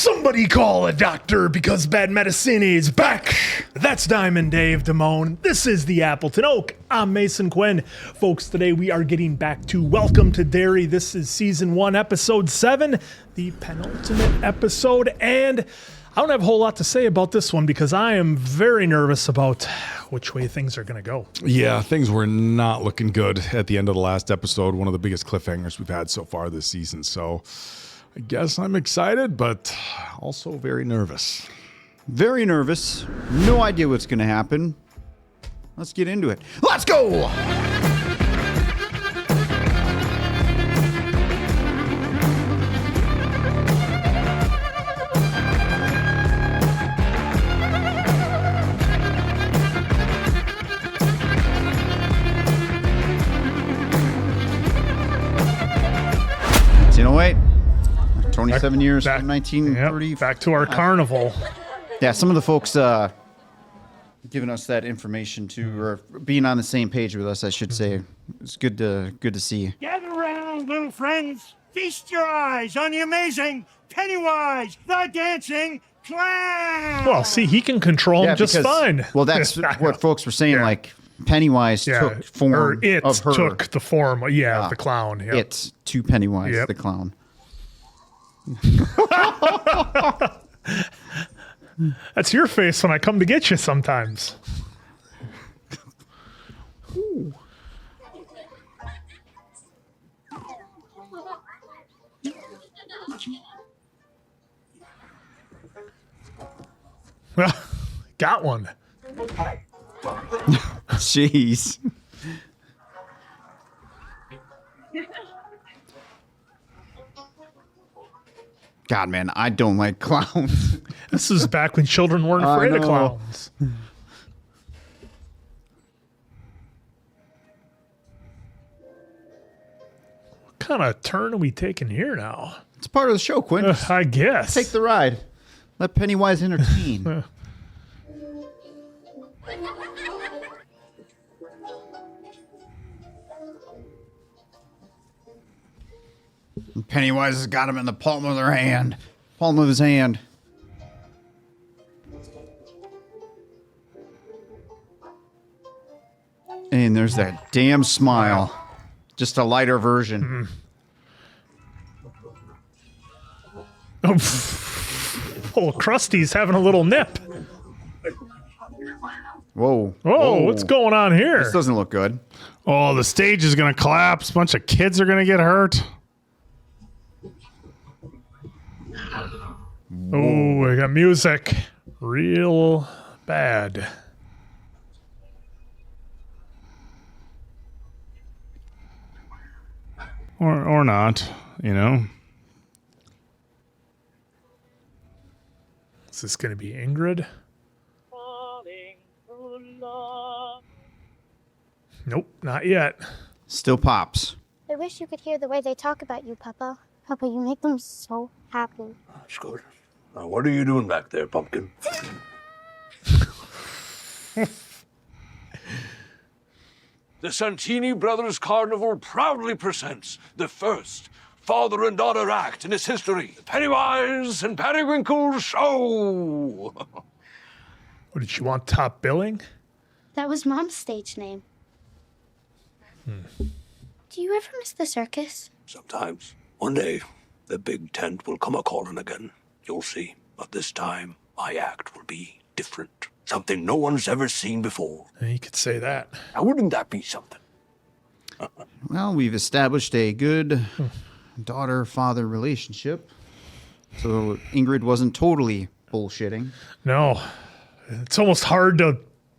Somebody call a doctor because bad medicine is back. That's Diamond Dave Damone. This is the Appleton Oak. I'm Mason Quinn. Folks, today we are getting back to Welcome to Derry. This is Season 1, Episode 7, the penultimate episode. And I don't have a whole lot to say about this one because I am very nervous about which way things are going to go. Yeah, things were not looking good at the end of the last episode. One of the biggest cliffhangers we've had so far this season. So I guess I'm excited, but also very nervous. Very nervous. No idea what's going to happen. Let's get into it. Let's go! You know, wait. 27 years from 1930. Yep, back to our carnival. Yeah, some of the folks giving us that information too, or being on the same page with us, I should say. It's good to see. Gather round, little friends. Feast your eyes on the amazing Pennywise, the dancing clown. Well, see, he can control him just fine. Well, that's what folks were saying. Like Pennywise took form or it of her. took the form. Yeah, the clown. Yep. It to Pennywise, the clown. That's your face when I come to get you sometimes. Ooh. Well, got one. Jeez. God, man, I don't like clowns. This is back when children weren't afraid of clowns. What kind of turn are we taking here now? It's part of the show, Quinn. I guess. Take the ride. Let Pennywise entertain. Pennywise has got him in the palm of their hand. Palm of his hand. And there's that damn smile. Just a lighter version. Oh, Krusty's having a little nip. Whoa. Whoa, what's going on here? This doesn't look good. Oh, the stage is going to collapse. A bunch of kids are going to get hurt. Oh, we got music. Real bad. Or not, you know. Is this going to be Ingrid? Nope, not yet. Still pops. I wish you could hear the way they talk about you, Papa. Papa, you make them so happy. That's good. Now, what are you doing back there, Pumpkin? The Santini Brothers Carnival proudly presents the first father and daughter act in its history, the Pennywise and Periwinkle Show. What, did she want top billing? That was Mom's stage name. Do you ever miss the circus? Sometimes. One day, the big tent will come a-calling again. You'll see. But this time, my act will be different. Something no one's ever seen before. You could say that. Now, wouldn't that be something? Well, we've established a good daughter-father relationship. So Ingrid wasn't totally bullshitting. No. It's almost hard to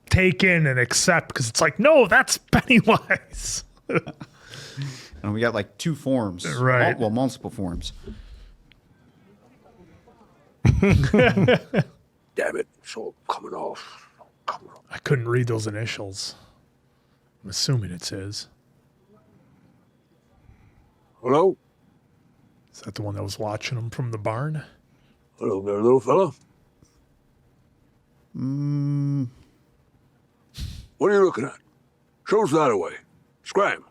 take in and accept because it's like, no, that's Pennywise. And we got like two forms. Right. Well, multiple forms. Damn it. It's all coming off. I couldn't read those initials. I'm assuming it's his. Hello? Is that the one that was watching him from the barn? Hello there, little fella. What are you looking at? Show's that away. Scram.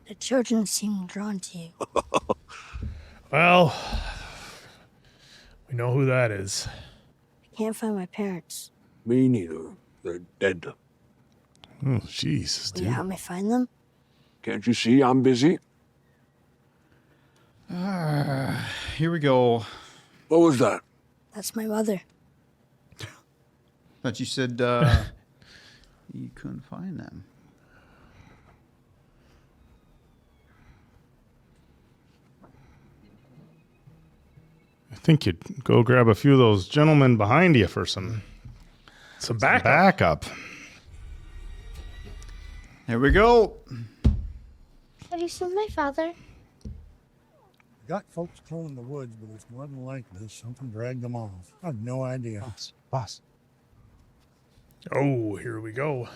The children seem drawn to you. Well, We know who that is. I can't find my parents. Me neither. They're dead. Oh, Jesus, Will you dude. help me find them? Can't you see I'm busy? Here we go. What was that? That's my mother. But you said you couldn't find them. I think you'd go grab a few of those gentlemen behind you for some Backup. backup. Here we go. Have you seen my father? Got folks clearing the woods, but it's more than likely something dragged them off. I have no idea. Boss. Oh, here we go.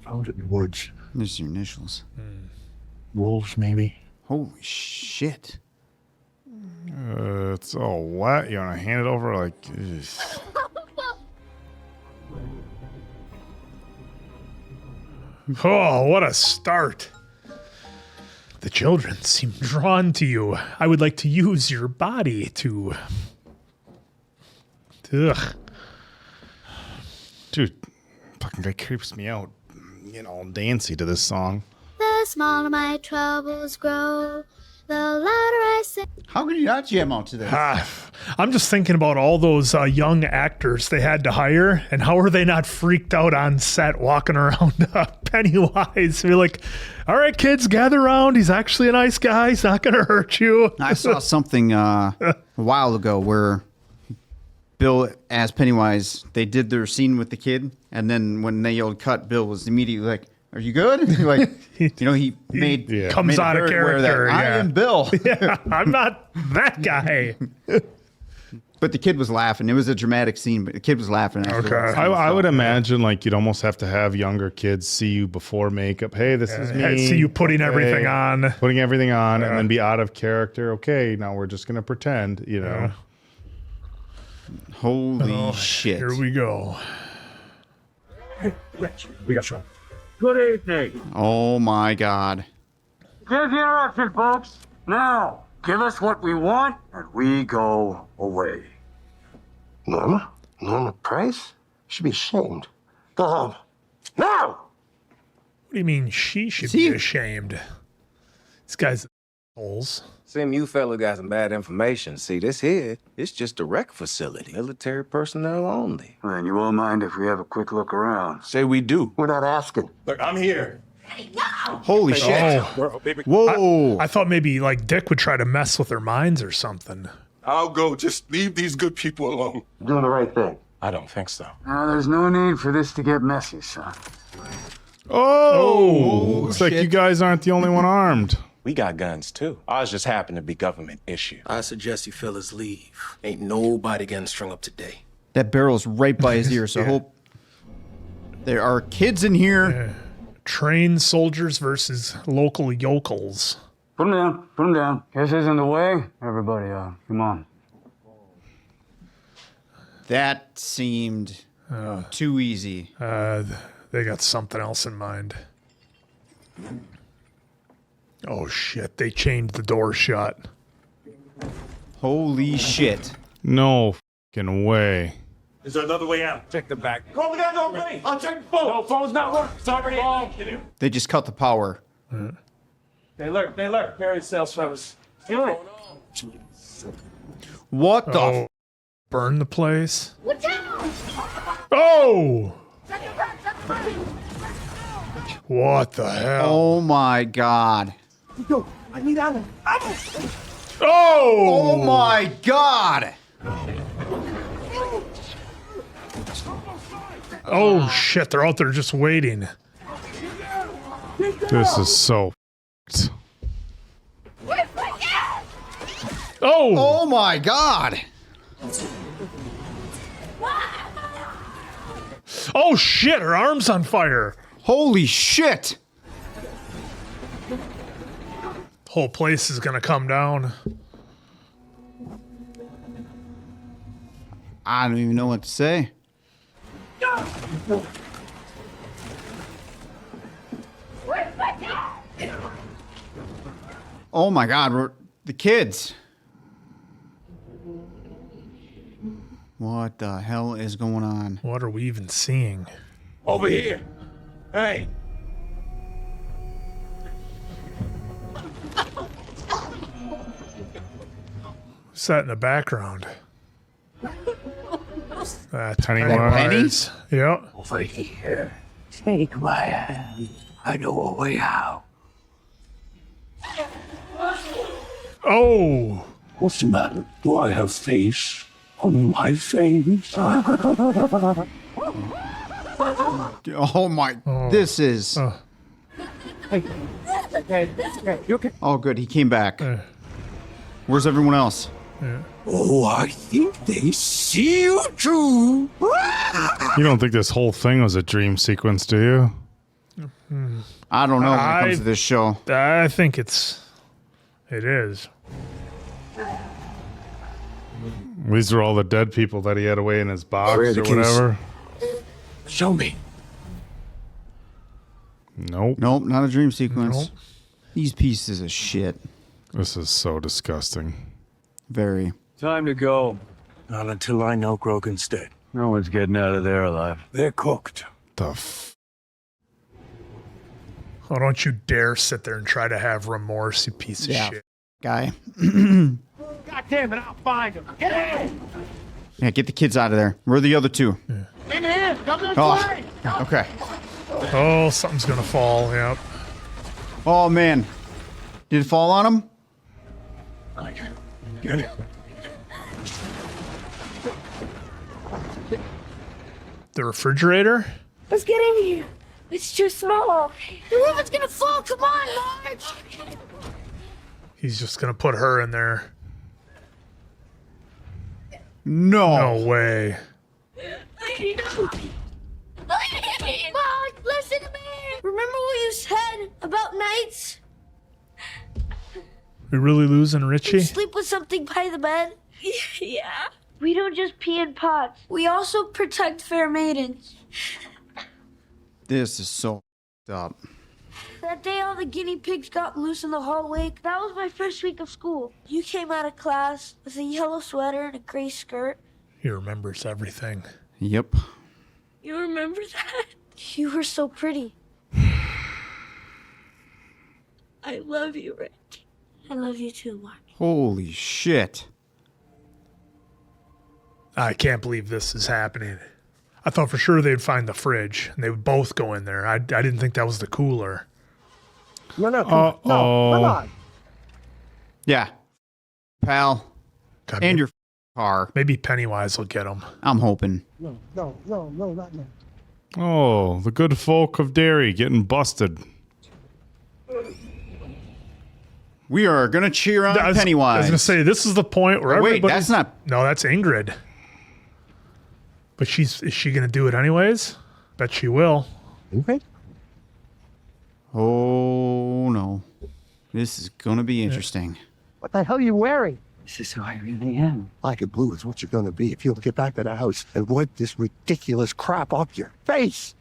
Found it in the woods. There's your initials. Wolves, maybe. Holy shit. It's all wet. You want to hand it over like... ugh. Oh, what a start. The children seem drawn to you. I would like to use your body to... Ugh. Dude, fucking guy creeps me out. You know, dancey to this song. The smaller my troubles grow, the louder I sing. How could you not jam out to this? I'm just thinking about all those young actors they had to hire, and how are they not freaked out on set walking around Pennywise? They're like, all right, kids, gather around. He's actually a nice guy. He's not going to hurt you. I saw something a while ago where Bill, as Pennywise, they did their scene with the kid, and then when they yelled cut, Bill was immediately like, "Are you good?" Like, you know, he made Comes made it out of very aware that character, I yeah. am Bill. Yeah, I'm not that guy. But the kid was laughing. It was a dramatic scene, but the kid was laughing. Okay. I would imagine like you'd almost have to have younger kids see you before makeup. Hey, this is me. I see you putting Okay. everything on. Putting everything on and then be out of character. Okay, now we're just going to pretend, you know. Holy shit. Here we go. We got you. Good evening. Oh my God. Give your action, folks. Now, give us what we want, and we go away. Norma? Norma Price? You should be ashamed. Go home. Now! What do you mean she should See? be ashamed? This guy's holes. Seem you fella got some bad information. See, this here, it's just a rec facility. Military personnel only. Then you won't mind if we have a quick look around. Say we do. We're not asking. Look, I'm here. Holy shit. Oh, Whoa. I thought maybe like Dick would try to mess with their minds or something. I'll go. Just leave these good people alone. You're doing the right thing. I don't think so. Now, there's no need for this to get messy, son. Oh, looks like shit. you guys aren't the only one armed. We got guns too. Ours just happen to be government issued. I suggest you fellas leave. Ain't nobody getting strung up today. That barrel's right by his ear, so I hope there are kids in here. Trained soldiers versus local yokels. Put him down. Put him down. This isn't the way. Everybody, come on. That seemed too easy. They got something else in mind. Oh shit, they chained the door shut. Holy shit. No fucking way. Is there another way out? Check the back. Call the guy, no, please. I'll check the phone. No, phone's not working. Sorry. They just cut the power. They lurk. Carry yourselves, fellas. Do it. What the? Oh, burn the place. Oh! What the hell? Oh my God. I need Alan. Oh! Oh my God. Oh shit, they're out there just waiting. This is so f***ed. Oh! Oh my God. Oh shit, her arm's on fire. Holy shit. Whole place is gonna come down. I don't even know what to say. Oh my God, the kids. What the hell is going on? What are we even seeing? Over here. Hey. What's that in the background? That's Pennywise. Yeah. Over here. Take my hand. I know a way out. Oh. What's the matter? Do I have face on my face? Oh my, this is... Oh good, he came back. Where's everyone else? Oh, I think they see you too. You don't think this whole thing was a dream sequence, do you? I don't know when it comes to this show. I think it is. These are all the dead people that he had away in his box Where are or the keys? whatever. Show me. Nope. Nope, not a dream sequence. Nope. These pieces of shit. This is so disgusting. Very. Time to go. Not until I know Grogan's dead. No one's getting out of there alive. They're cooked. Oh, don't you dare sit there and try to have remorse, you piece of shit. Guy. God damn it, I'll find him. Get in! Yeah, get the kids out of there. Where are the other two? In here! Come this Oh, way! okay. Oh, something's gonna fall. Yep. Oh, man. Did it fall on him? Get it. The refrigerator? Let's get in here. It's too small. The roof is gonna fall. Come on, Marge. He's just gonna put her in there. No. No way. Marge, listen to me. Remember what you said about nights? We really losing Richie? Sleep with something by the bed? Yeah. We don't just pee in pots. We also protect fair maidens. This is so up. That day all the guinea pigs got loose in the hallway, that was my first week of school. You came out of class with a yellow sweater and a gray skirt. He remembers everything. Yep. You remember that? You were so pretty. I love you, Rick. I love you too, Mark. Holy shit. I can't believe this is happening. I thought for sure they'd find the fridge and they would both go in there. I didn't think that was the cooler. No, come on. Yeah. Pal. God, And your car. maybe Pennywise will get him. I'm hoping. No, not now. Oh, the good folk of Derry getting busted. We are going to cheer on I Pennywise. was going to say, this is the point where Wait, everybody... that's not... No, that's Ingrid. But is she going to do it anyways? Bet she will. Okay. Oh, no. This is going to be interesting. What the hell are you wearing? This is who I really am. Black and blue is what you're gonna be if you don't get back to the house and wipe this ridiculous crap off your face.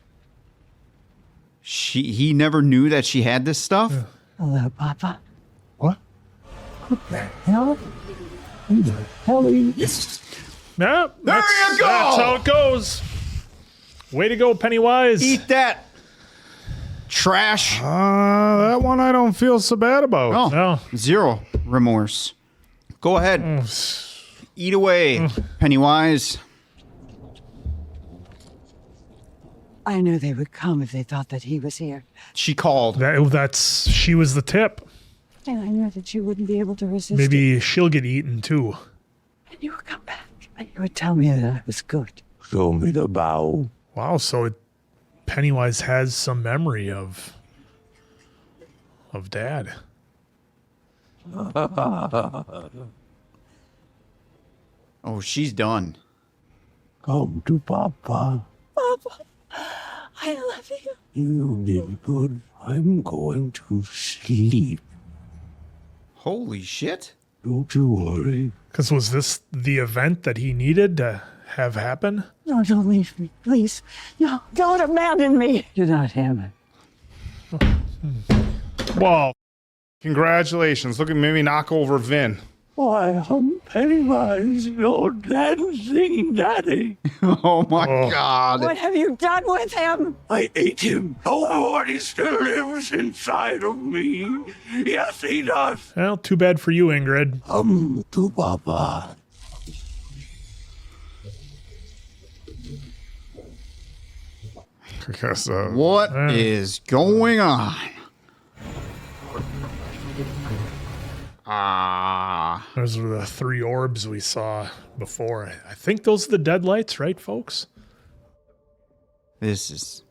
He never knew that she had this stuff? Hello, Papa. What? What the hell? Who the hell are you? Yeah, There you go! That's how it goes. Way to go, Pennywise. Eat that trash. That one I don't feel so bad about. Oh, No. zero remorse. Go ahead. Eat away, Pennywise. I knew they would come if they thought that he was here. She called. She was the tip. And I knew that you wouldn't be able to resist Maybe she'll get eaten too. And you would come back. And you would tell me that I was good. Show me the bow. Wow, so Pennywise has some memory of Dad. Oh, she's done. Come to Papa. Papa, I love you. You did good. I'm going to sleep. Holy shit. Don't you worry. Because was this the event that he needed to have happen? No, don't leave me, please. No, don't abandon me. Do not hammer. Well, congratulations. Look at maybe knock over Vin. Why, I'm Pennywise, your dancing daddy. Oh my God. What have you done with him? I ate him. Oh, and he still lives inside of me. Yes, he does. Well, too bad for you, Ingrid. To Papa. Because, What is going on? Those were the 3 orbs we saw before. I think those are the deadlights, right, folks? This is...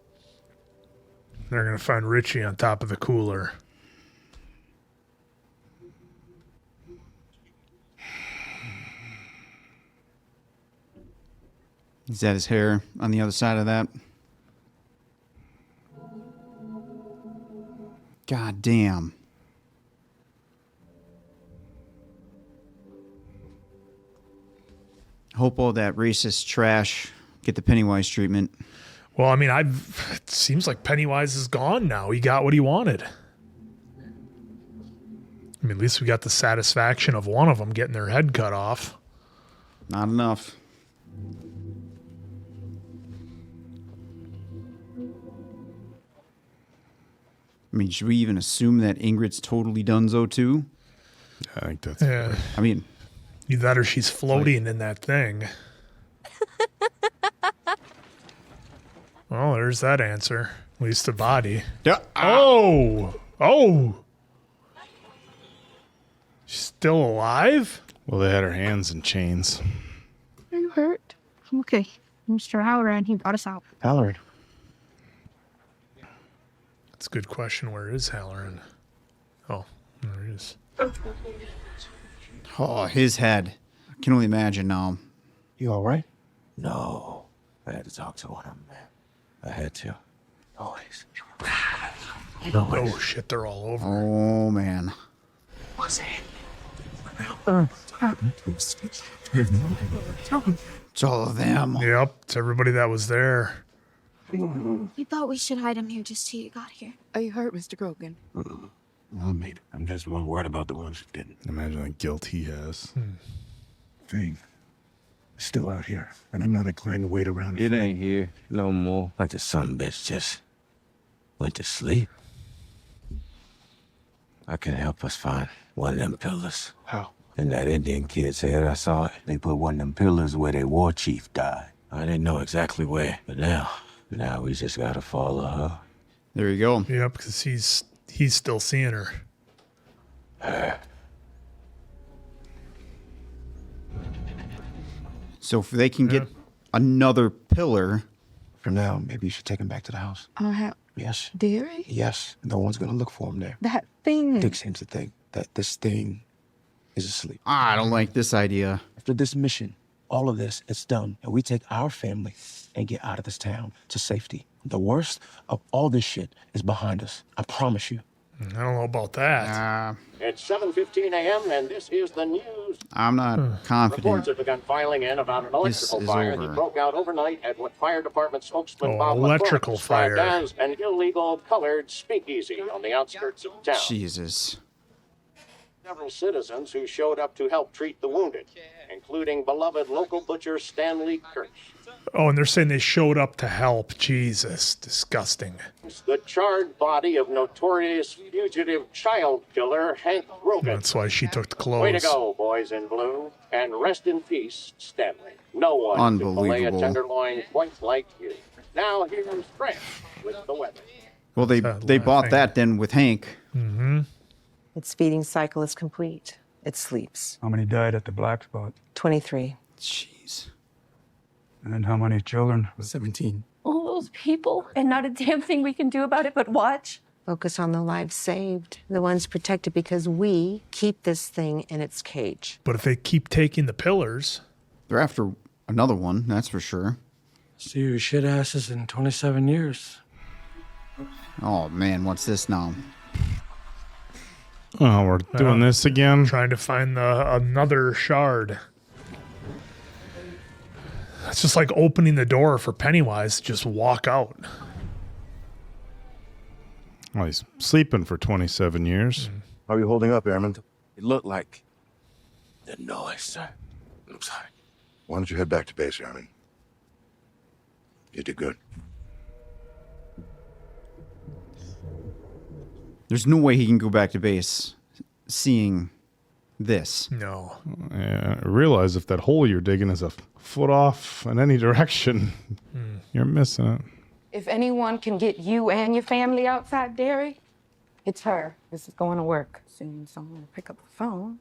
They're going to find Richie on top of the cooler. Is that his hair on the other side of that? God damn. Hope all that racist trash get the Pennywise treatment. Well, I mean, it seems like Pennywise is gone now. He got what he wanted. I mean, at least we got the satisfaction of one of them getting their head cut off. Not enough. I mean, should we even assume that Ingrid's totally donezo too? I think that's... Yeah. I mean... Either that or she's floating in that thing. Well, there's that answer. At least the body. Yeah. Oh! She's still alive? Well, they had her hands in chains. Are you hurt? I'm okay. Mr. Halloran, he brought us out. Halloran. That's a good question. Where is Halloran? Oh, there he is. Oh, his head. I can only imagine now. You all right? No. I had to talk to one of them, man. I had to. Always. Oh, shit, they're all over. Oh, man. What's it? It's all of them. Yep, it's everybody that was there. We thought we should hide him here just till you got here. Are you hurt, Mr. Grogan? Well, mate, I'm just one word about the ones who didn't. Imagine the guilt he has. Thing. Still out here, and I'm not inclined to wait around. It ain't here no more. Like the son bitch just went to sleep. I can help us find one of them pillars. How? And that Indian kid said I saw it. They put one of them pillars where their war chief died. I didn't know exactly where, but now we just gotta follow her. There you go. Yep, because he's still seeing her. So if they can get another pillar... For now, maybe you should take him back to the house. Yes. Derry? Yes. No one's going to look for him there. That thing. Dick seems to think that this thing is asleep. I don't like this idea. After this mission, all of this is done, and we take our family and get out of this town to safety. The worst of all this shit is behind us. I promise you. I don't know about that. It's 7:15 a.m. and this is the news. I'm not confident. Reports have begun filing in about an electrical fire over. that broke out overnight at what fire department spokesman Oh, Bob electrical McClure described fire. as an illegal colored speakeasy on the outskirts of town. Jesus. Several citizens who showed up to help treat the wounded, including beloved local butcher Stanley Kirsch. Oh, and they're saying they showed up to help. Jesus, disgusting. The charred body of notorious fugitive child killer Hank Grogan. That's why she took the clothes. Way to go, boys in blue. And rest in peace, Stanley. No one can fillet a Unbelievable. tenderloin quite like you. Now here's Frank with the weather. Well, they bought that then with Hank. Mm-hmm. Its feeding cycle is complete. It sleeps. How many died at the black spot? 23. Jeez. And how many children? 17. All those people, and not a damn thing we can do about it but watch. Focus on the lives saved, the ones protected because we keep this thing in its cage. But if they keep taking the pillars... They're after another one, that's for sure. See your shit asses in 27 years. Oh, man, what's this now? Oh, we're doing this again? Trying to find another shard. It's just like opening the door for Pennywise to just walk out. Well, he's sleeping for 27 years. How are you holding up, Airman? It looked like The noise, sir. I'm sorry. Why don't you head back to base, Airman? You did good. There's no way he can go back to base seeing this. No. Yeah, I realize if that hole you're digging is a foot off in any direction, you're missing it. If anyone can get you and your family outside Derry, it's her. This is going to work. Soon someone will pick up the phone.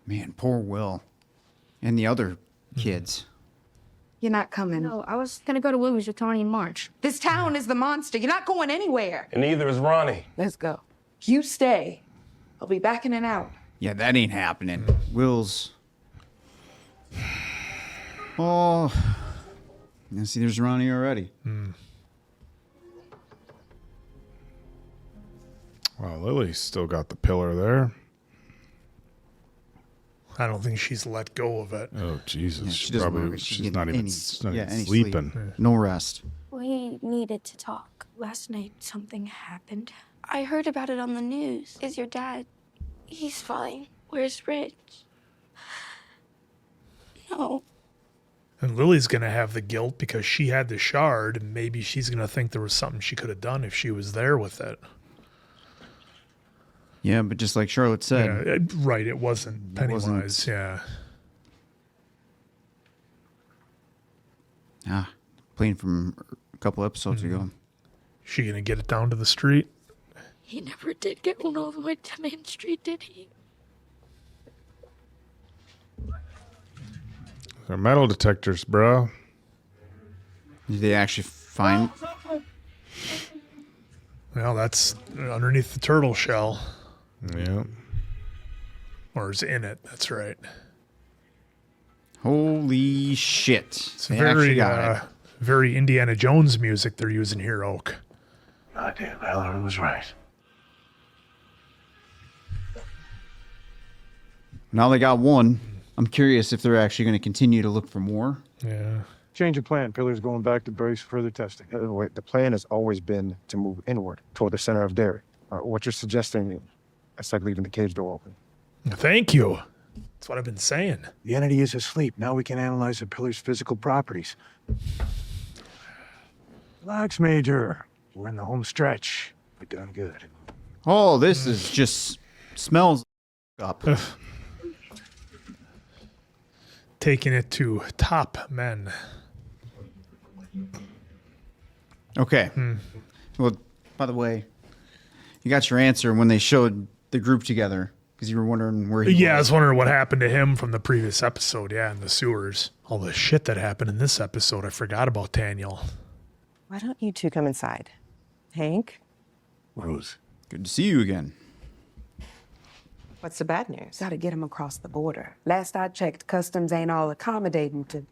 Man, poor Will. And the other kids. You're not coming. No, I was gonna go to Louis with Tony in March. This town is the monster. You're not going anywhere. And neither is Ronnie. Let's go. You stay. I'll be back in and out. Yeah, that ain't happening. Will's... Oh. Yeah, see, there's Ronnie already. Wow, Lily's still got the pillar there. I don't think she's let go of it. Oh, Jesus. Yeah, she's she's not even any sleeping. sleep. No rest. We needed to talk. Last night, something happened. I heard about it on the news. Is your dad? He's fine. Where's Rich? No. And Lily's going to have the guilt because she had the shard, and maybe she's going to think there was something she could have done if she was there with it. Yeah, but just like Charlotte said. Yeah, right, it wasn't Pennywise, yeah. Ah, playing from a couple episodes ago. She going to get it down to the street? He never did get one all the way to Main Street, did he? They're metal detectors, bro. Did they actually find... Well, that's underneath the turtle shell. Yeah. Or is in it, that's right. Holy shit. It's They actually very, got it. very Indiana Jones music they're using here, Oak. Goddamn, Mallory was right. Now they got one. I'm curious if they're actually going to continue to look for more. Yeah. Change of plan. Pillar's going back to base for further testing. Wait, the plan has always been to move inward toward the center of Derry. What you're suggesting, it's like leaving the cage door open. Thank you. That's what I've been saying. The entity is asleep. Now we can analyze the pillar's physical properties. Relax, Major. We're in the home stretch. We're doing good. Oh, this is just smells up. Taking it to top men. Okay. Well, by the way, you got your answer when they showed the group together because you were wondering where he was. I was wondering what happened to him from the previous episode. Yeah, in the sewers. All the shit that happened in this episode. I forgot about Daniel. Why don't you two come inside? Hank? Rose. Good to see you again. What's the bad news? Gotta get him across the border. Last I checked, customs ain't all accommodating to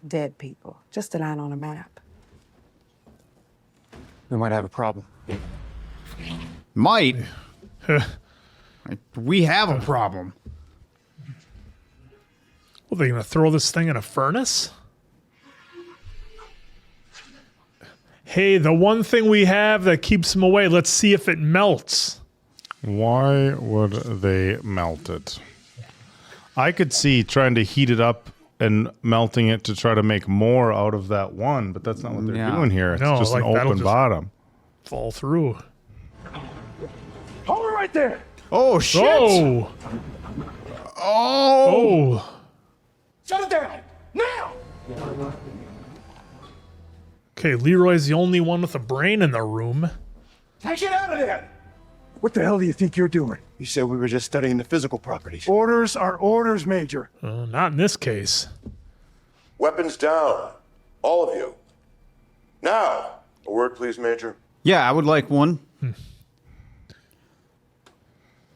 dead people. Just a line on a map. We might have a problem. Might. We have a problem. Well, they going to throw this thing in a furnace? Hey, the one thing we have that keeps them away, let's see if it melts. Why would they melt it? I could see trying to heat it up and melting it to try to make more out of that one, but that's not what they're doing here. It's just an open bottom. Fall through. Hold it right there. Oh, shit. Oh. Oh. Shut it down. Now. Okay, Leroy's the only one with a brain in the room. Take it out of there. What the hell do you think you're doing? You said we were just studying the physical properties. Orders are orders, Major. Not in this case. Weapons down. All of you. Now. A word, please, Major. Yeah, I would like one.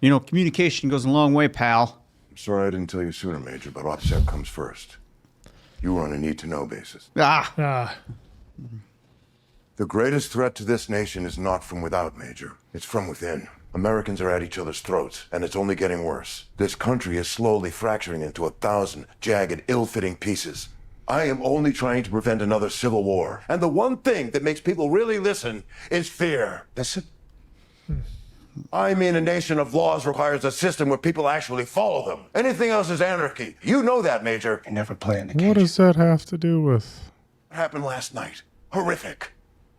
You know, communication goes a long way, pal. I'm sorry I didn't tell you sooner, Major, but OPSEC comes first. You were on a need-to-know basis. Ah. The greatest threat to this nation is not from without, Major. It's from within. Americans are at each other's throats, and it's only getting worse. This country is slowly fracturing into 1,000 jagged, ill-fitting pieces. I am only trying to prevent another civil war. And the one thing that makes people really listen is fear. That's it. I mean, a nation of laws requires a system where people actually follow them. Anything else is anarchy. You know that, Major. You never play in the What does that have to do with? What happened last night? Horrific.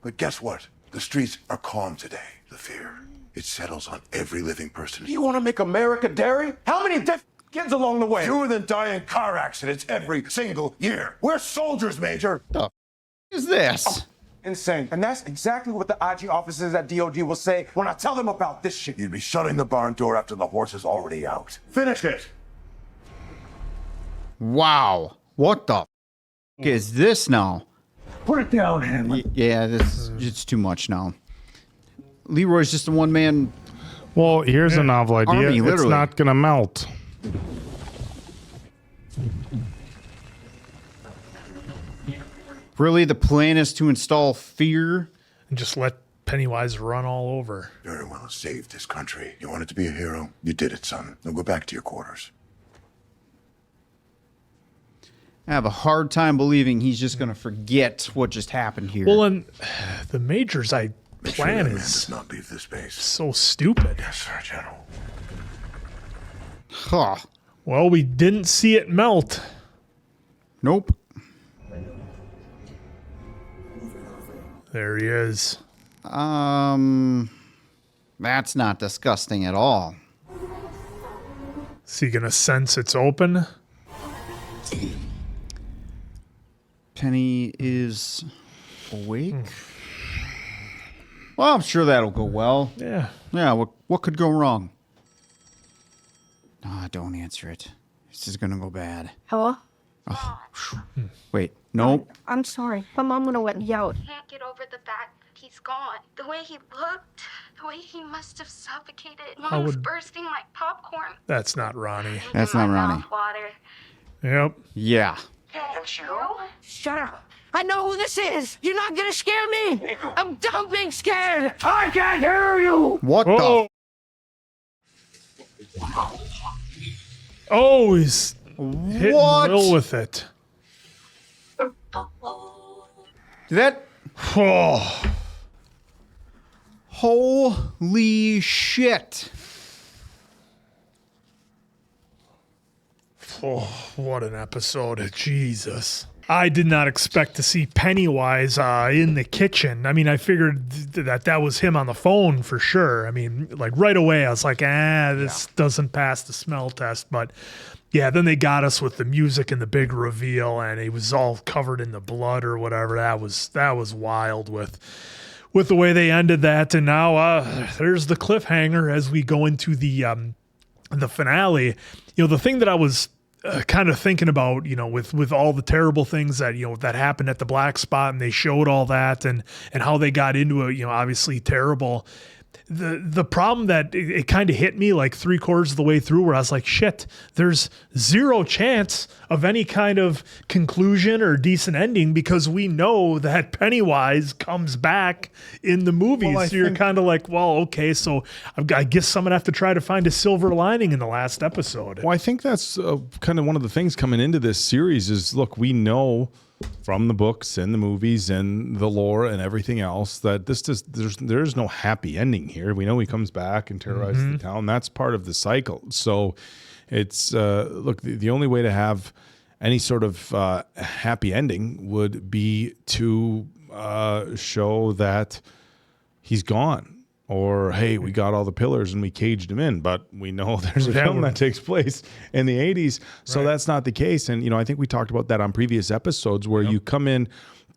But guess what? The streets are calm today. The fear, it settles on every living person. You want to make America Derry? How many deaf kids along the way? Fewer than die in car accidents every single year. We're soldiers, Major. The is this? Insane. And that's exactly what the IG officers at DOD will say when I tell them about this shit. You'd be shutting the barn door after the horse is already out. Finish it. Wow. What the is this now? Put it down, Hanlon. Yeah, it's too much now. Leroy's just a one-man. Well, here's a novel idea. Army, it's literally. not going to melt. Really, the plan is to install fear and just let Pennywise run all over. Very well saved this country. You wanted to be a hero? You did it, son. Now go back to your quarters. I have a hard time believing he's just going to forget what just happened here. Well, and the Major's plan does is not leave this base. so stupid. Yes, sir, General. Huh. Well, we didn't see it melt. Nope. There he is. That's not disgusting at all. Is he gonna sense it's open? Penny is awake. Well, I'm sure that'll go well. Yeah. Yeah, what could go wrong? Ah, don't answer it. This is gonna go bad. Hello? Oh, wait, nope. I'm sorry. My mom would have let me out. Can't get over the fact that he's gone. The way he looked, the way he must have suffocated. Mom was bursting like popcorn. That's not Ronnie. That's not Ronnie. Water. Yep. Yeah. Shut up. I know who this is. You're not gonna scare me. I'm done being scared. I can't hear you. What the? Oh, he's hitting Will with it. That. Oh. Holy shit. Oh, what an episode. Jesus. I did not expect to see Pennywise in the kitchen. I mean, I figured that was him on the phone for sure. I mean, like right away, I was like, this doesn't pass the smell test. But yeah, then they got us with the music and the big reveal, and he was all covered in the blood or whatever. That was wild with the way they ended that. And now there's the cliffhanger as we go into the finale. You know, the thing that I was kind of thinking about, you know, with all the terrible things that, you know, that happened at the black spot, and they showed all that and how they got into it, you know, obviously terrible. The problem that it kind of hit me like 3/4 of the way through, where I was like, shit, there's zero chance of any kind of conclusion or decent ending, because we know that Pennywise comes back in the movies. Well, so you're kind of like, well, okay, so I guess I'm going to have to try to find a silver lining in the last episode. Well, I think that's kind of one of the things coming into this series is, look, we know from the books and the movies and the lore and everything else that there's no happy ending here. We know he comes back and terrorizes the town. That's part of the cycle. So it's look, the only way to have any sort of happy ending would be to show that he's gone. Or, hey, we got all the pillars and we caged him in, but we know there's a film that takes place in the 80s. So that's not the case. And, you know, I think we talked about that on previous episodes where you come in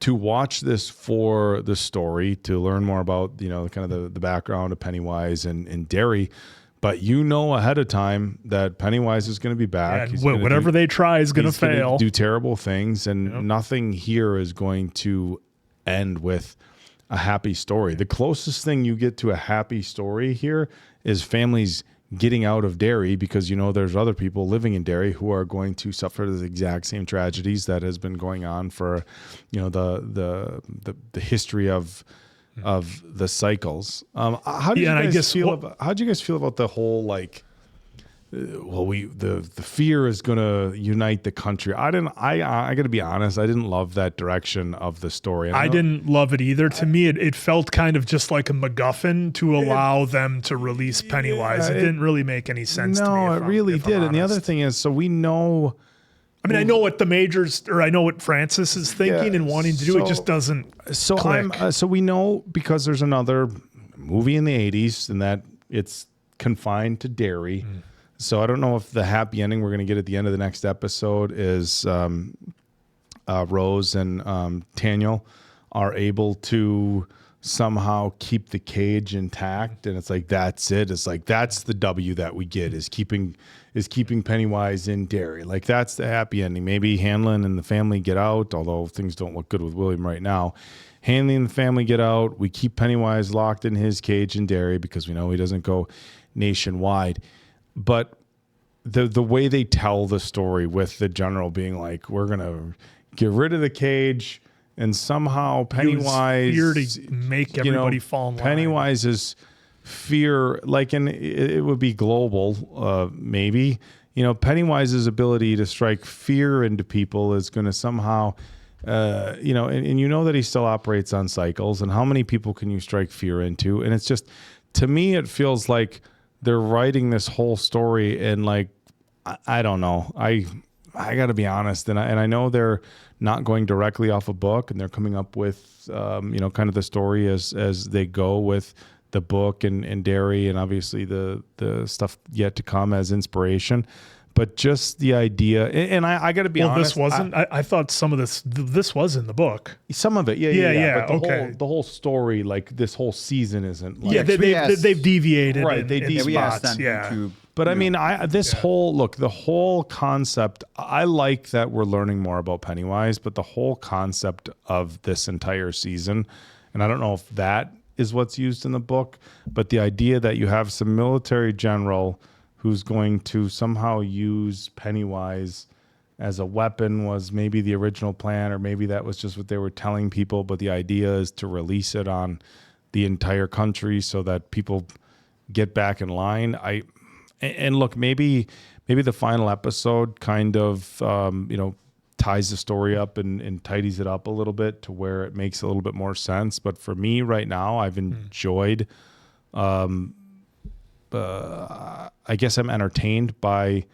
to watch this for the story, to learn more about, you know, kind of the background of Pennywise and Derry. But you know ahead of time that Pennywise is going to be back. Yeah, whatever they try is going to fail. Do terrible things, and nothing here is going to end with a happy story. The closest thing you get to a happy story here is families getting out of Derry, because, you know, there's other people living in Derry who are going to suffer the exact same tragedies that has been going on for, you know, the history of the cycles. How do you guys feel about the whole, like, the fear is going to unite the country. I got to be honest, I didn't love that direction of the story. I didn't love it either. To me, it felt kind of just like a MacGuffin to allow them to release Pennywise. It didn't really make any sense to me. No, it really did. And the other thing is, so we know... I mean, I know what the majors, or I know what Francis is thinking and wanting to do. It just doesn't click. So we know, because there's another movie in the 80s and that it's confined to Derry. So I don't know if the happy ending we're going to get at the end of the next episode is Rose and Daniel are able to somehow keep the cage intact, and it's like that's it. It's like that's the W that we get is keeping Pennywise in Derry. Like that's the happy ending. Maybe Hanlon and the family get out, although things don't look good with William right now. Hanlon and the family get out. We keep Pennywise locked in his cage in Derry because we know he doesn't go nationwide. But the way they tell the story with the general being like, we're going to get rid of the cage, and somehow Pennywise... Fear to make everybody fall in line. Pennywise's fear, like, and it would be global, maybe. Pennywise's ability to strike fear into people is going to somehow... and you know that he still operates on cycles, and how many people can you strike fear into? And it's just, to me, it feels like they're writing this whole story, and like, I don't know. I got to be honest, and I know they're not going directly off a book, and they're coming up with, kind of the story as they go with the book and Derry, and obviously the stuff yet to come as inspiration. But just the idea, and I got to be honest. This wasn't. I thought some of this was in the book. Some of it, yeah. But the whole story, like this whole season, isn't. Like, they've deviated, right? They despots, yeah. But I mean, the whole concept. I like that we're learning more about Pennywise, but the whole concept of this entire season, and I don't know if that is what's used in the book, but the idea that you have some military general who's going to somehow use Pennywise as a weapon was maybe the original plan, or maybe that was just what they were telling people. But the idea is to release it on the entire country so that people get back in line. And look, maybe the final episode kind of, ties the story up and tidies it up a little bit to where it makes a little bit more sense. But for me right now, I've enjoyed, I guess I'm entertained by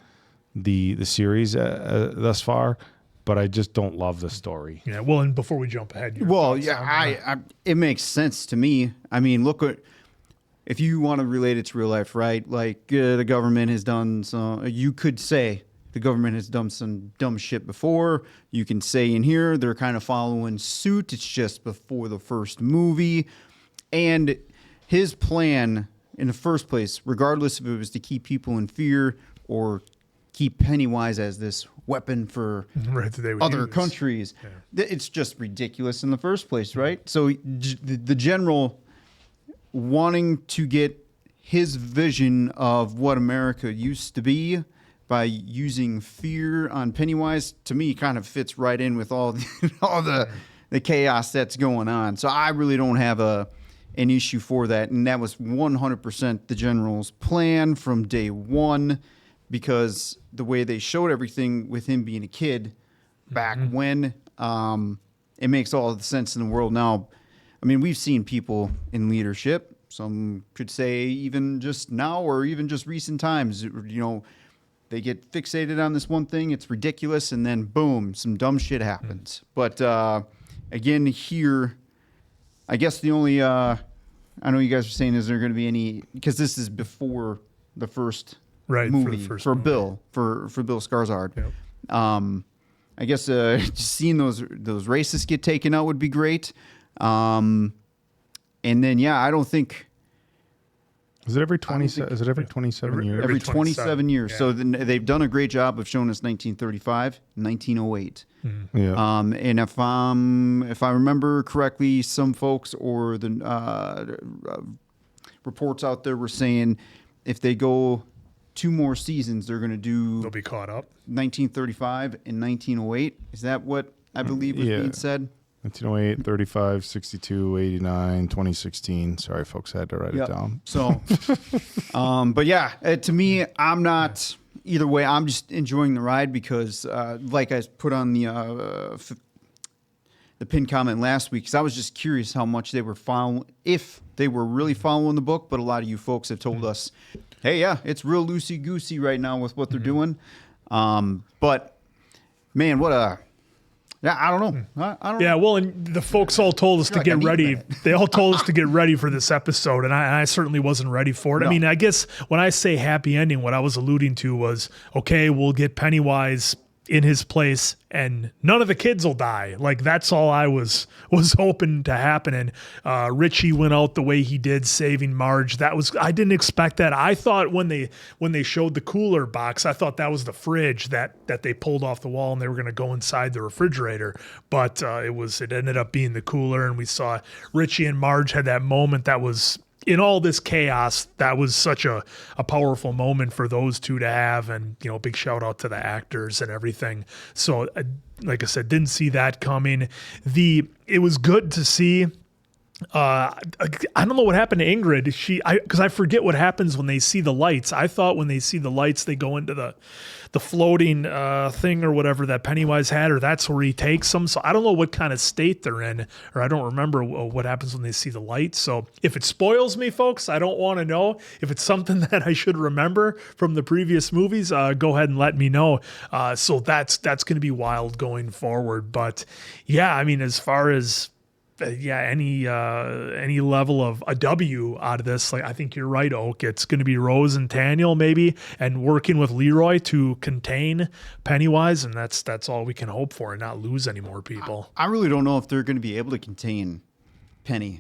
the series thus far, but I just don't love the story. Yeah. Well, and before we jump ahead, it makes sense to me. I mean, look at, if you want to relate it to real life, right? Like the government has done some. You could say the government has done some dumb shit before. You can say in here they're kind of following suit. It's just before the first movie, and his plan in the first place, regardless if it was to keep people in fear or keep Pennywise as this weapon for other countries, it's just ridiculous in the first place, right? So the general wanting to get his vision of what America used to be by using fear on Pennywise, to me, kind of fits right in with all the chaos that's going on. So I really don't have an issue for that, and that was 100% the general's plan from day one, because the way they showed everything with him being a kid back when, it makes all the sense in the world now. I mean, we've seen people in leadership, some could say even just now or even just recent times, they get fixated on this one thing, it's ridiculous, and then boom, some dumb shit happens. But again, here, I guess the only, I know you guys are saying, is there going to be any, because this is before the first movie for Bill Skarsgård. Yep. I guess just seeing those racists get taken out would be great. And then, I don't think. Is it every 27? Is it every 27 years? Every 27 years. Yeah. So they've done a great job of showing us 1935, 1908. Yeah. And if I remember correctly, some folks or the reports out there were saying if they go 2 more seasons, they'll be caught up. 1935 and 1908. Is that what I believe was being said? 1908, 35, 62, 89, 2016. Sorry, folks, I had to write it down. So, but yeah, to me, I'm not either way. I'm just enjoying the ride because, like I put on the pinned comment last week, because I was just curious how much they were following, if they were really following the book. But a lot of you folks have told us, hey, yeah, it's real loosey goosey right now with what they're doing. But man, what a Yeah, I don't know. I don't know. Yeah, well, and the folks all told us to get ready. They all told us to get ready for this episode, and I certainly wasn't ready for it. No. I mean, I guess when I say happy ending, what I was alluding to was, okay, we'll get Pennywise in his place and none of the kids will die. Like, that's all I was hoping to happen. And Richie went out the way he did, saving Marge. I didn't expect that. I thought when they showed the cooler box, I thought that was the fridge that they pulled off the wall and they were going to go inside the refrigerator. But it ended up being the cooler, and we saw Richie and Marge had that moment that was, in all this chaos, that was such a powerful moment for those two to have. And, big shout out to the actors and everything. So, like I said, didn't see that coming. It was good to see. I don't know what happened to Ingrid. Because I forget what happens when they see the lights. I thought when they see the lights, they go into the floating thing or whatever that Pennywise had, or that's where he takes them. So I don't know what kind of state they're in, or I don't remember what happens when they see the lights. So if it spoils me, folks, I don't want to know. If it's something that I should remember from the previous movies, go ahead and let me know. So that's going to be wild going forward. But yeah, I mean, as far as any level of a W out of this, like, I think you're right, Oak. It's going to be Rose and Taniel maybe, and working with Leroy to contain Pennywise, and that's all we can hope for, and not lose any more people. I really don't know if they're going to be able to contain Penny.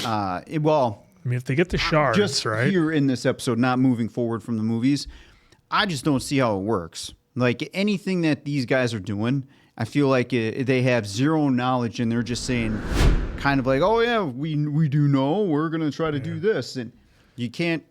I mean, if they get the shards, just right? Here in this episode, not moving forward from the movies, I just don't see how it works. Like, anything that these guys are doing, I feel like they have zero knowledge, and they're just saying, kind of like, oh yeah, we do know, we're gonna try to do this, and you can't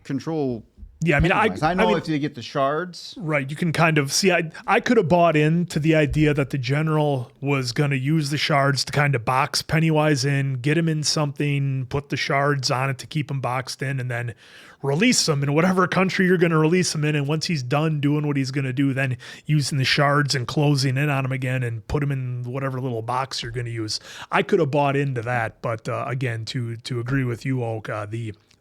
control. Yeah, I mean, I know if they get the shards, right? You can kind of see. I could have bought into the idea that the general was going to use the shards to kind of box Pennywise in, get him in something, put the shards on it to keep him boxed in, and then release him in whatever country you're going to release him in. And once he's done doing what he's going to do, then using the shards and closing in on him again and put him in whatever little box you're going to use. I could have bought into that, but again, to agree with you, Oak,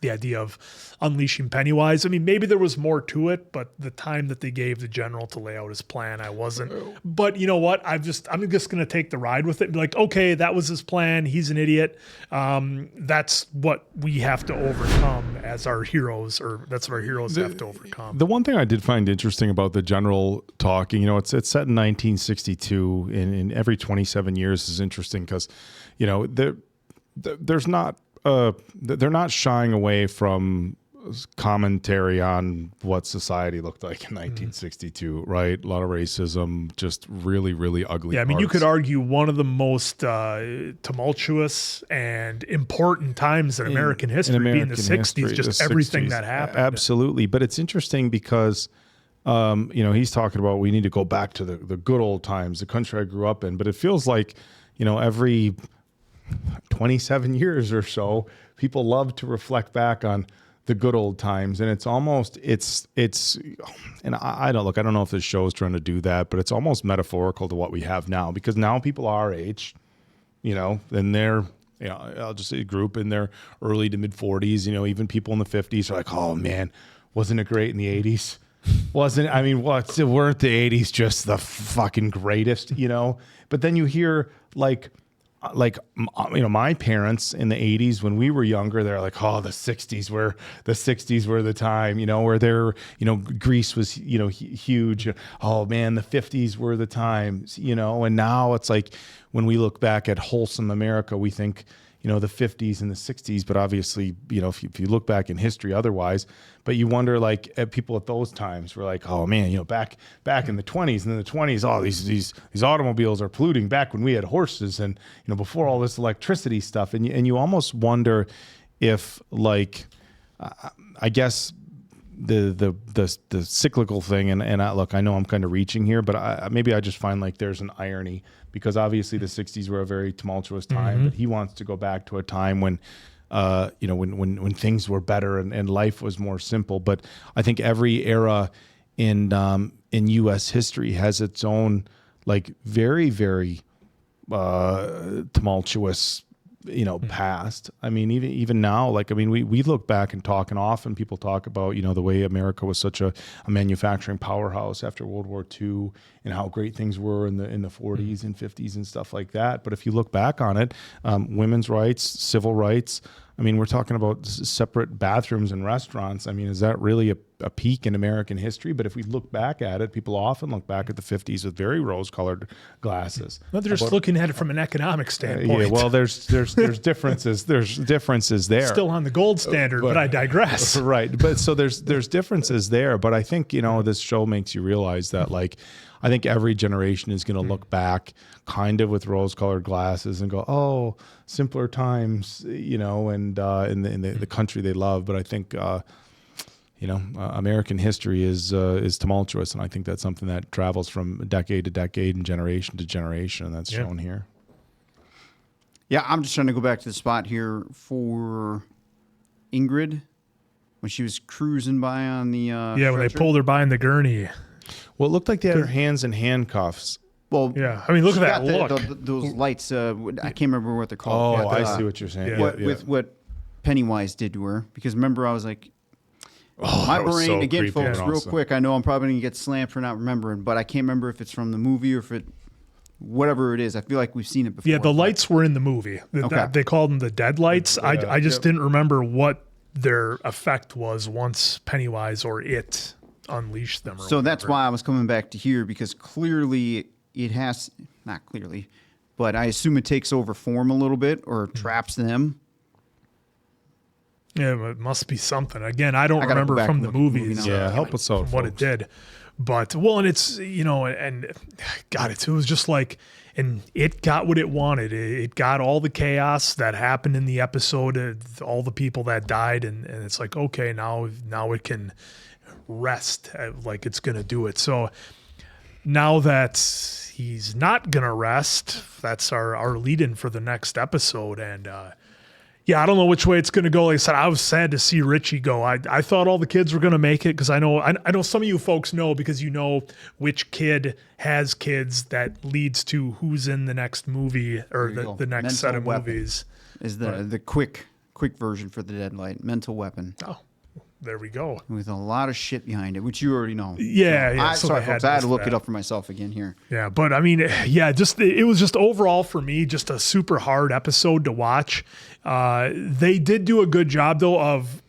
the idea of unleashing Pennywise. I mean, maybe there was more to it, but the time that they gave the general to lay out his plan, I wasn't. But you know what? I'm just going to take the ride with it and be like, okay, that was his plan. He's an idiot. That's what we have to overcome as our heroes, or that's what our heroes have to overcome. The one thing I did find interesting about the general talking, it's set in 1962, and every 27 years is interesting because, there's not. They're not shying away from commentary on what society looked like in 1962, right? A lot of racism, just really, really ugly. Yeah, I mean, you could argue one of the most tumultuous and important times in American history being the 60s, just everything that happened. Absolutely. But it's interesting because, he's talking about we need to go back to the good old times, the country I grew up in. But it feels like, every 27 years or so, people love to reflect back on the good old times, and it's almost and I don't know if this show is trying to do that, but it's almost metaphorical to what we have now, because now people our age, and they're, I'll just say a group in their early to mid 40s, even people in the 50s are like, oh man, wasn't it great in the 80s? Weren't the 80s just the fucking greatest, But then you hear like my parents in the 80s, when we were younger, they're like, oh, the 60s were the time, where they're, Greece was, huge. Oh man, the 50s were the times, and now it's like, when we look back at wholesome America, we think, the 50s and the 60s, but obviously, if you look back in history otherwise, but you wonder, like, at people at those times were like, oh man, back in the 20s, and in the 20s, oh, these automobiles are polluting, back when we had horses, and, before all this electricity stuff. And you almost wonder if, like, I guess the cyclical thing, and look, I know I'm kind of reaching here, but maybe I just find like there's an irony, because obviously the 60s were a very tumultuous time, but he wants to go back to a time when when things were better and life was more simple. But I think every era in U.S. history has its own like very, very tumultuous past. I mean, even now, like, I mean, we look back and talk, and often people talk about, the way America was such a manufacturing powerhouse after World War II, and how great things were in the 40s and 50s and stuff like that. But if you look back on it, women's rights, civil rights, I mean, we're talking about separate bathrooms and restaurants. I mean, is that really a peak in American history? But if we look back at it, people often look back at the 50s with very rose-colored glasses. No, they're just looking at it from an economic standpoint. Yeah, well, there's differences. There's differences there. Still on the gold standard, but I digress. Right, but so there's differences there. But I think this show makes you realize that, like, I think every generation is going to look back kind of with rose-colored glasses and go, "Oh, simpler times," and in the country they love. But I think American history is tumultuous, and I think that's something that travels from decade to decade and generation to generation, and that's shown here. Yeah, I'm just trying to go back to the spot here for Ingrid when she was cruising by on the when they pulled her by in the gurney. Well, it looked like they had her hands in handcuffs. Well, yeah. I mean, look at that look. Those lights. I can't remember what they're called. Oh, I see what you're saying. With what Pennywise did to her, because remember I was like, my brain so again, creepy. folks. And Real also, quick, I know I'm probably gonna get slammed for not remembering, but I can't remember if it's from the movie or if it, whatever it is. I feel like we've seen it before. Yeah, the lights were in the movie. They called them the dead lights. I just didn't remember what their effect was once Pennywise or it unleashed them. So that's why I was coming back to here, because clearly it has, not clearly, but I assume it takes over form a little bit or traps them. Yeah, it must be something. Again, I don't remember from the movies. Help us out. What it did. But, and it's, and God, it was just like, and it got what it wanted. It got all the chaos that happened in the episode, all the people that died. And it's like, okay, now it can rest like it's going to do it. So now that he's not going to rest, that's our lead-in for the next episode. And, I don't know which way it's going to go. Like I said, I was sad to see Richie go. I thought all the kids were going to make it, because I know some of you folks know, because you know which kid has kids that leads to who's in the next movie or the next Mental set of Weapon movies. Is the quick version for the Deadlight. Mental Weapon. Oh, there we go. With a lot of shit behind it, which you already know. Yeah. Sorry, folks. I had to look it up for myself again here. Yeah, but I mean, it was just overall for me just a super hard episode to watch. They did do a good job though of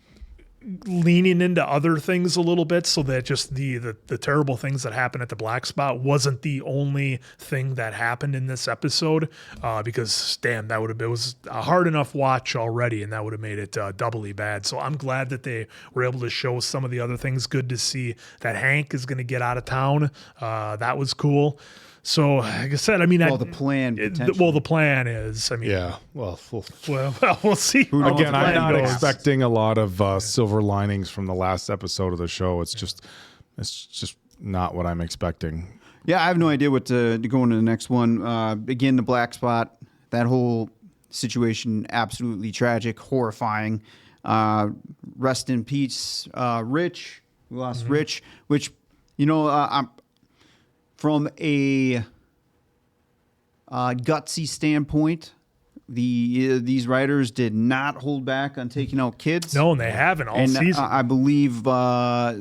leaning into other things a little bit, so that just the terrible things that happened at the black spot wasn't the only thing that happened in this episode, because damn, it was a hard enough watch already, and that would have made it doubly bad. So I'm glad that they were able to show some of the other things. Good to see that Hank is going to get out of town. That was cool. So, like I said, I mean, the plan. The plan is, I mean, we'll see. Again, I'm not expecting a lot of silver linings from the last episode of the show. It's just not what I'm expecting. Yeah, I have no idea what to go into the next one. Again, the black spot, that whole situation, absolutely tragic, horrifying. Rest in peace, Rich. We lost Rich, which, I'm. From a gutsy standpoint, these writers did not hold back on taking out kids. No, and they haven't all season. I believe, I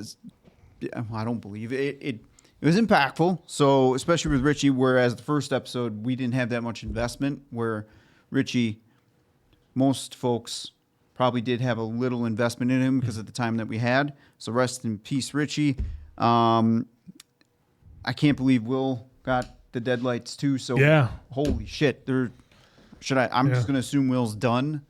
don't believe it. It was impactful. So especially with Richie, whereas the first episode we didn't have that much investment. Where Richie, most folks probably did have a little investment in him because of the time that we had. So rest in peace, Richie. I can't believe Will got the Deadlights too. So holy shit! I'm just gonna assume Will's done,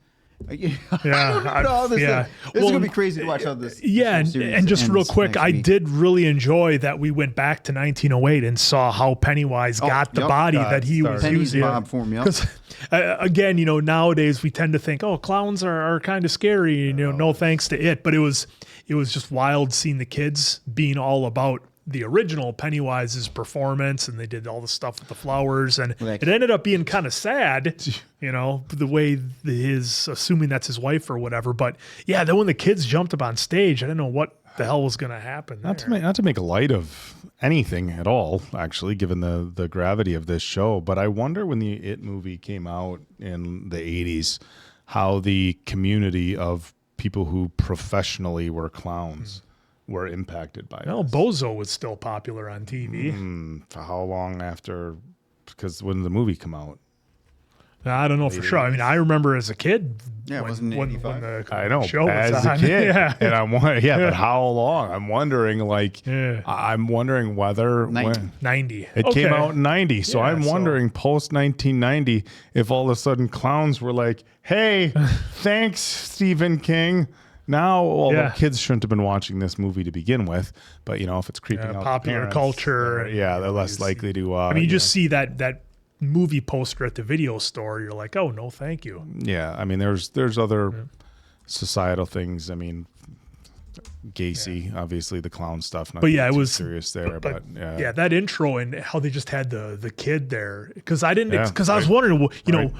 I don't know how this is. This is gonna be crazy to watch how this. Yeah, and just real quick, I did really enjoy that we went back to 1908 and saw how Pennywise got the body that he was using. Because again, nowadays we tend to think, oh, clowns are kind of scary, no thanks to it. But it was just wild seeing the kids being all about the original Pennywise's performance, and they did all the stuff with the flowers, and it ended up being kind of sad, the way assuming that's his wife or whatever. But yeah, then when the kids jumped up on stage, I didn't know what the hell was going to happen. Not to make light of anything at all, actually, given the gravity of this show. But I wonder when the It movie came out in the 80s, how the community of people who professionally were clowns were impacted by it. Well, Bozo was still popular on TV. For how long after? Because when did the movie come out? I don't know for sure. I mean, I remember as a kid. Yeah, it wasn't when the show as was on. a kid. Yeah. And I'm wondering, but how long? I'm wondering, I'm wondering whether 90. It came out in 90. So I'm wondering post 1990 if all of a sudden clowns were like, "Hey, thanks, Stephen King." Now, the kids shouldn't have been watching this movie to begin with, but if it's creeping out popular parents, culture, they're less likely to. I mean, you just see that movie poster at the video store, you're like, oh no, thank you. Yeah, I mean, there's other societal things. I mean, Gacy, obviously the clown stuff. Not but yeah, it was serious there. But that intro and how they just had the kid there, because I was wondering,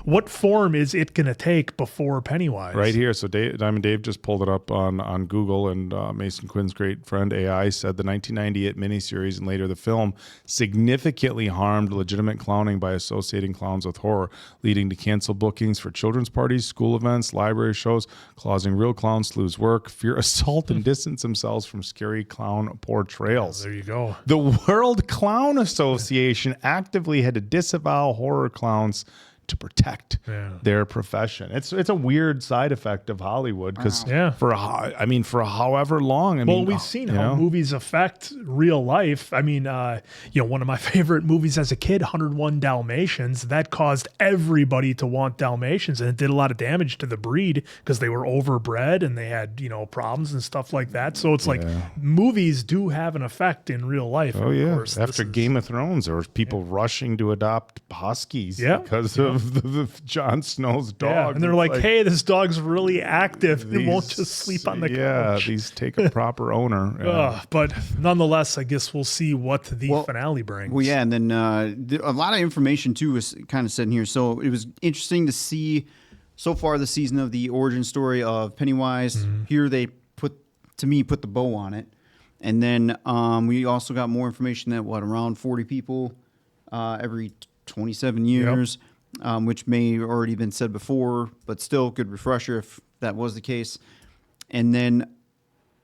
what form is it going to take before Pennywise? Right here. So Diamond Dave just pulled it up on Google, and Mason Quinn's great friend AI said the 1998 miniseries and later the film significantly harmed legitimate clowning by associating clowns with horror, leading to canceled bookings for children's parties, school events, library shows, causing real clowns to lose work, fear assault, and distance themselves from scary clown portrayals. There you go. The World Clown Association actively had to disavow horror clowns to protect their profession. It's a weird side effect of Hollywood because for however long. We've seen how movies affect real life. I mean, one of my favorite movies as a kid, 101 Dalmatians, that caused everybody to want Dalmatians, and it did a lot of damage to the breed because they were overbred and they had problems and stuff like that. So it's like movies do have an effect in real life. Oh yeah, of course, after Game of Thrones, there was people rushing to adopt huskies because of the Jon Snow's dog. Yeah, and they're like, hey, this dog's really active. It won't just sleep on the couch. Yeah, these take a proper owner. But nonetheless, I guess we'll see what the finale brings. Well, yeah, and then a lot of information, too, was kind of said in here. So it was interesting to see so far this season of the origin story of Pennywise. Here they put the bow on it. And then we also got more information that, around 40 people every 27 years. Which may have already been said before, but still good refresher if that was the case. And then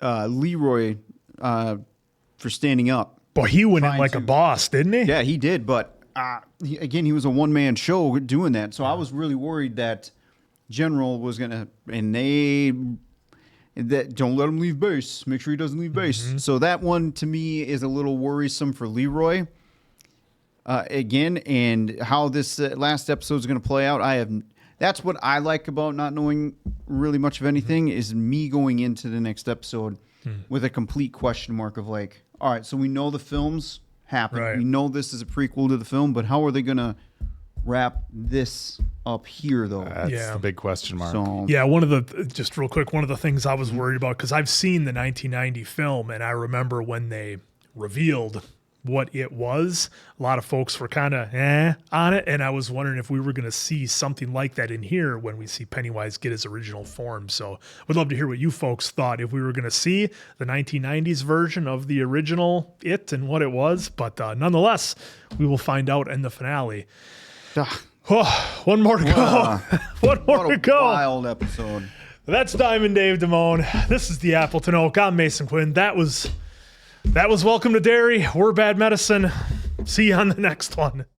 Leroy for standing up. Boy, he went in like a boss, didn't he? Yeah, he did. But he was a one-man show doing that. So I was really worried that General was going to, and don't let him leave base. Make sure he doesn't leave base. So that one to me is a little worrisome for Leroy. Again, and how this last episode is going to play out, that's what I like about not knowing really much of anything is me going into the next episode with a complete question mark of like, all right, so we know the film's happened. Right. We know this is a prequel to the film, but how are they going to wrap this up here, though? That's the big question mark. So, one of the things I was worried about, because I've seen the 1990 film, and I remember when they revealed what it was, a lot of folks were kind of on it, and I was wondering if we were going to see something like that in here when we see Pennywise get his original form. So would love to hear what you folks thought, if we were going to see the 1990s version of the original It and what it was. But nonetheless, we will find out in the finale. One more to go. One more to go. Wild episode. That's Diamond Dave Damone. This is the Appleton Oak. I'm Mason Quinn. That was Welcome to Derry. We're Bad Medicine. See you on the next one.